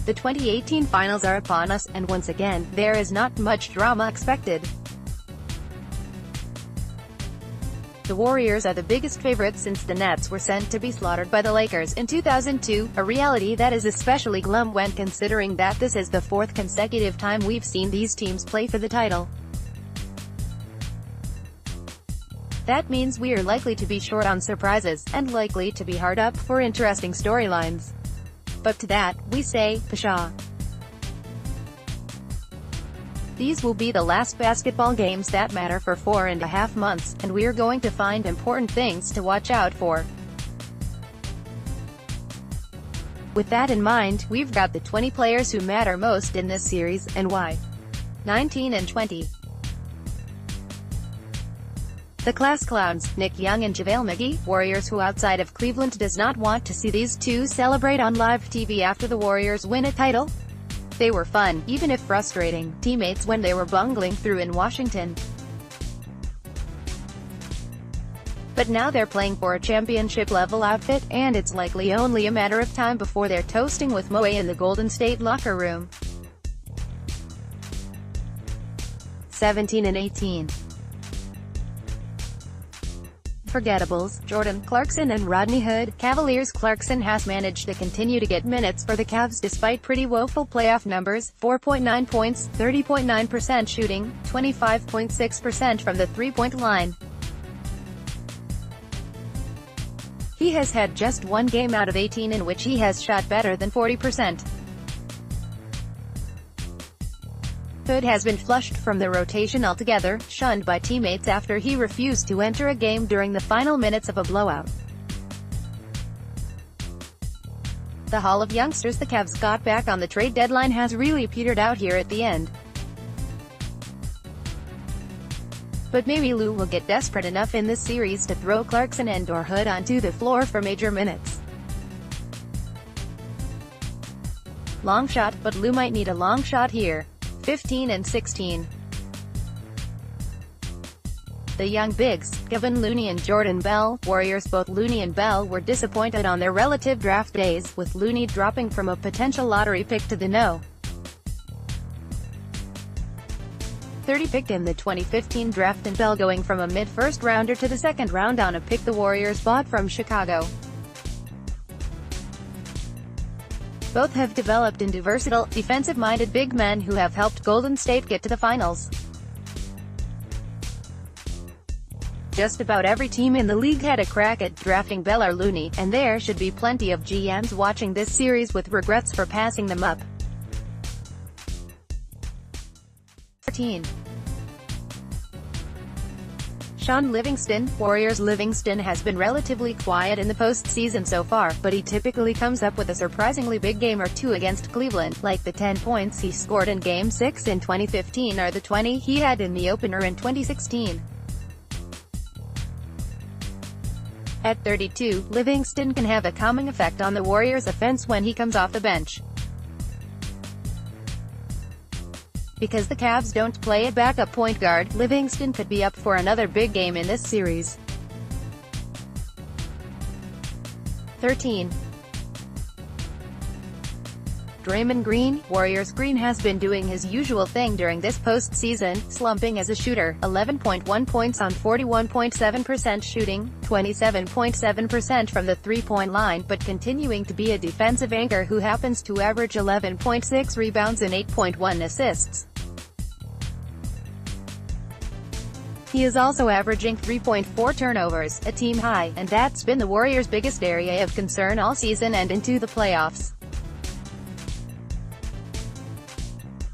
The 2018 finals are upon us, and once again, there is not much drama expected. The Warriors are the biggest favorites since the Nets were sent to be slaughtered by the Lakers in 2002, a reality that is especially glum when considering that this is the fourth consecutive time we've seen these teams play for the title. That means we are likely to be short on surprises, and likely to be hard up for interesting storylines. But to that, we say, pshaw. These will be the last basketball games that matter for 4.5 months, and we're going to find important things to watch out for. With that in mind, we've got the 20 players who matter most in this series, and why. 19 and 20. The class clowns, Nick Young and JaVale McGee, Warriors who outside of Cleveland does not want to see these two celebrate on live TV after the Warriors win a title. They were fun, even if frustrating, teammates when they were bungling through in Washington. But now they're playing for a championship-level outfit, and it's likely only a matter of time before they're toasting with Moe in the Golden State locker room. 17 and 18. Forgettables, Jordan Clarkson and Rodney Hood. Cavaliers. Clarkson has managed to continue to get minutes for the Cavs despite pretty woeful playoff numbers: 4.9 points, 30.9% shooting, 25.6% from the three-point line. He has had just one game out of 18 in which he has shot better than 40%. Hood has been flushed from the rotation altogether, shunned by teammates after he refused to enter a game during the final minutes of a blowout. The haul of youngsters the Cavs got back on the trade deadline has really petered out here at the end. But maybe Lou will get desperate enough in this series to throw Clarkson and/or Hood onto the floor for major minutes. Long shot, but Lou might need a long shot here. 15 and 16. The young bigs, Kevin Looney and Jordan Bell, Warriors. Both Looney and Bell were disappointed on their relative draft days, with Looney dropping from a potential lottery pick to the no. 30 pick in the 2015 draft, and Bell going from a mid-first rounder to the second round on a pick the Warriors bought from Chicago. Both have developed into versatile, defensive-minded big men who have helped Golden State get to the finals. Just about every team in the league had a crack at drafting Bell or Looney, and there should be plenty of GMs watching this series with regrets for passing them up. 14. Shaun Livingston, Warriors. Livingston has been relatively quiet in the postseason so far, but he typically comes up with a surprisingly big game or two against Cleveland, like the 10 points he scored in Game 6 in 2015 or the 20 he had in the opener in 2016. At 32, Livingston can have a calming effect on the Warriors' offense when he comes off the bench. Because the Cavs don't play a backup point guard, Livingston could be up for another big game in this series. 13. Draymond Green, Warriors. Green has been doing his usual thing during this postseason, slumping as a shooter. 11.1 points on 41.7% shooting, 27.7% from the three-point line, but continuing to be a defensive anchor who happens to average 11.6 rebounds and 8.1 assists. He is also averaging 3.4 turnovers, a team high, and that's been the Warriors' biggest area of concern all season and into the playoffs.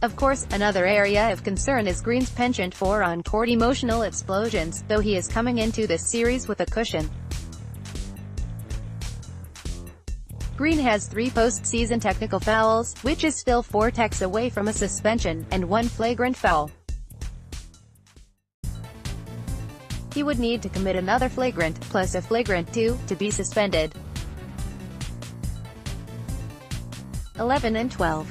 Of course, another area of concern is Green's penchant for on-court emotional explosions, though he is coming into this series with a cushion. Green has 3 postseason technical fouls, which is still 4 techs away from a suspension, and 1 flagrant foul. He would need to commit another flagrant, plus a flagrant 2, to be suspended. 11 and 12.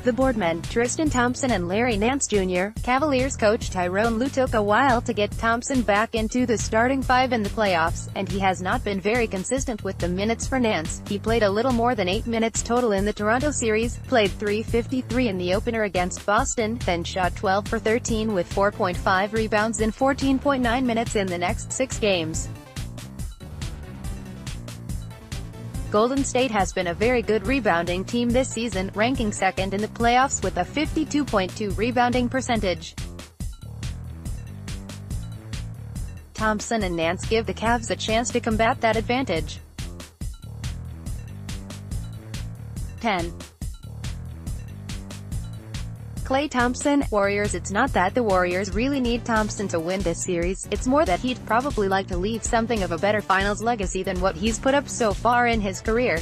The boardmen, Tristan Thompson and Larry Nance Jr., Cavaliers coach Tyrone Lue took a while to get Thompson back into the starting five in the playoffs, and he has not been very consistent with the minutes for Nance. He played a little more than 8 minutes total in the Toronto series, played .353 in the opener against Boston, then shot 12 for 13 with 4.5 rebounds in 14.9 minutes in the next 6 games. Golden State has been a very good rebounding team this season, ranking second in the playoffs with a 52.2 rebounding percentage. Thompson and Nance give the Cavs a chance to combat that advantage. 10. Klay Thompson, Warriors. It's not that the Warriors really need Thompson to win this series, it's more that he'd probably like to leave something of a better finals legacy than what he's put up so far in his career.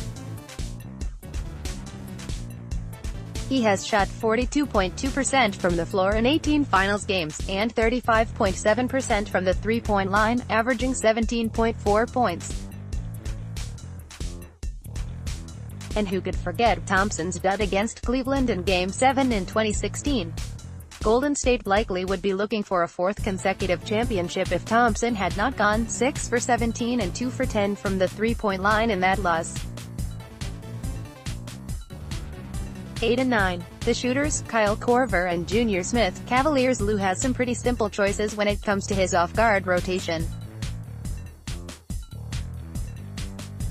He has shot 42.2% from the floor in 18 finals games, and 35.7% from the three-point line, averaging 17.4 points. And who could forget Thompson's dud against Cleveland in Game 7 in 2016? Golden State likely would be looking for a fourth consecutive championship if Thompson had not gone 6 for 17 and 2 for 10 from the three-point line in that loss. 8 and 9. The shooters, Kyle Korver and Junior Smith. Cavaliers. Lue has some pretty simple choices when it comes to his off-guard rotation.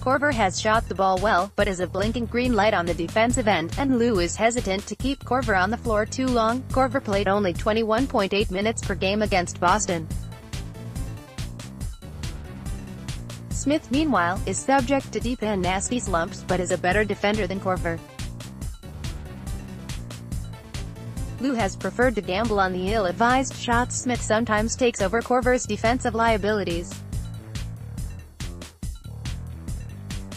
Korver has shot the ball well, but is a blinking green light on the defensive end, and Lue is hesitant to keep Korver on the floor too long. Korver played only 21.8 minutes per game against Boston. Smith, meanwhile, is subject to deep and nasty slumps, but is a better defender than Korver. Lue has preferred to gamble on the ill-advised shots. Smith sometimes takes over Korver's defensive liabilities.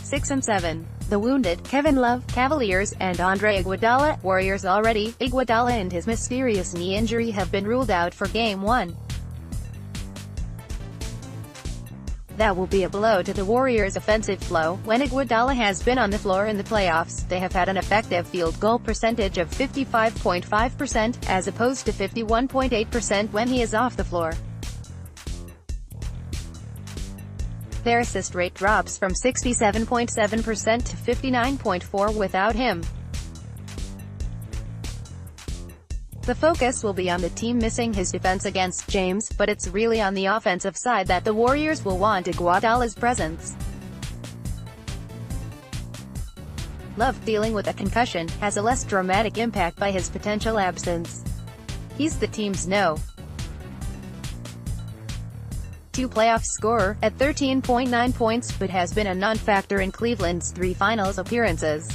6 and 7. The wounded, Kevin Love, Cavaliers, and Andre Iguodala, Warriors. Already, Iguodala and his mysterious knee injury have been ruled out for Game 1. That will be a blow to the Warriors' offensive flow. When Iguodala has been on the floor in the playoffs, they have had an effective field goal percentage of 55.5%, as opposed to 51.8% when he is off the floor. Their assist rate drops from 67.7% to 59.4% without him. The focus will be on the team missing his defense against James, but it's really on the offensive side that the Warriors will want Iguodala's presence. Love, dealing with a concussion, has a less dramatic impact by his potential absence. He's the team's no. 2 playoff scorer, at 13.9 points, but has been a non-factor in Cleveland's 3 finals appearances.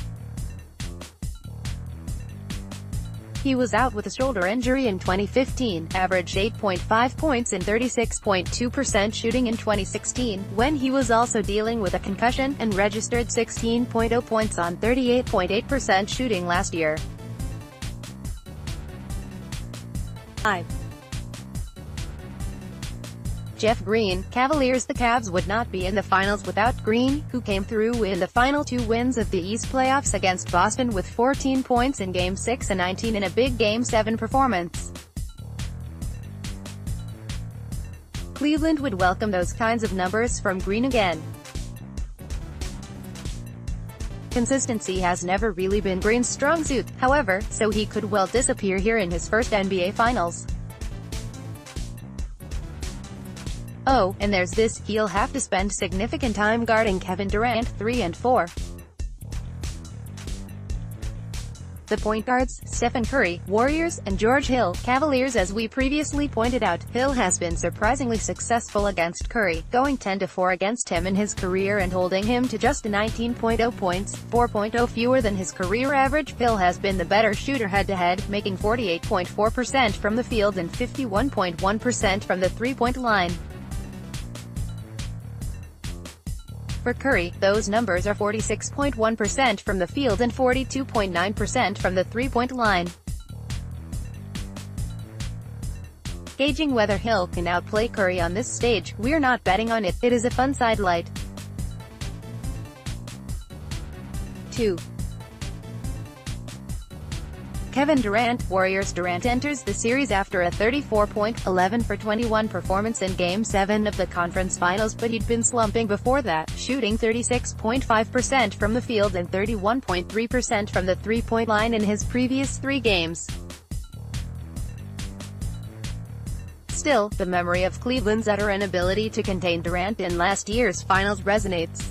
He was out with a shoulder injury in 2015, averaged 8.5 points and 36.2% shooting in 2016, when he was also dealing with a concussion, and registered 16.0 points on 38.8% shooting last year. 5. Jeff Green, Cavaliers. The Cavs would not be in the finals without Green, who came through in the final 2 wins of the East playoffs against Boston with 14 points in Game 6 and 19 in a big Game 7 performance. Cleveland would welcome those kinds of numbers from Green again. Consistency has never really been Green's strong suit, however, so he could well disappear here in his first NBA Finals. Oh, and there's this, he'll have to spend significant time guarding Kevin Durant. 3 and 4. The point guards, Stephen Curry, Warriors, and George Hill, Cavaliers. As we previously pointed out, Hill has been surprisingly successful against Curry, going 10-4 against him in his career and holding him to just 19.0 points, 4.0 fewer than his career average. Hill has been the better shooter head-to-head, making 48.4% from the field and 51.1% from the three-point line. For Curry, those numbers are 46.1% from the field and 42.9% from the three-point line. Gauging whether Hill can outplay Curry on this stage, we're not betting on it, it is a fun sidelight. 2. Kevin Durant. Warriors. Durant enters the series after a 34-11 for 21 performance in Game 7 of the conference finals, but he'd been slumping before that, shooting 36.5% from the field and 31.3% from the three-point line in his previous 3 games. Still, the memory of Cleveland's utter inability to contain Durant in last year's finals resonates.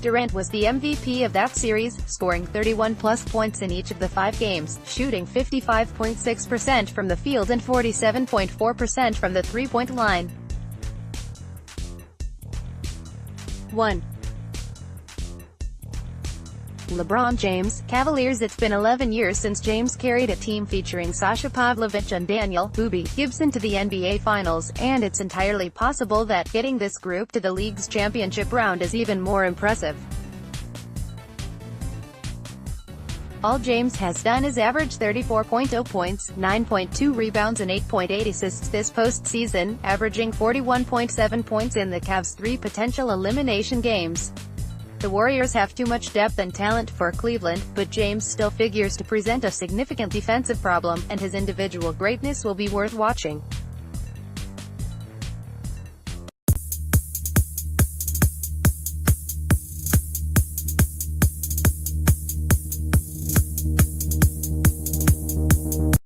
Durant was the MVP of that series, scoring 31-plus points in each of the 5 games, shooting 55.6% from the field and 47.4% from the three-point line. 1. LeBron James, Cavaliers. It's been 11 years since James carried a team featuring Sasha Pavlovich and Daniel "Boobie" Gibson to the NBA Finals, and it's entirely possible that getting this group to the league's championship round is even more impressive. All James has done is average 34.0 points, 9.2 rebounds and 8.8 assists this postseason, averaging 41.7 points in the Cavs' 3 potential elimination games. The Warriors have too much depth and talent for Cleveland, but James still figures to present a significant defensive problem, and his individual greatness will be worth watching.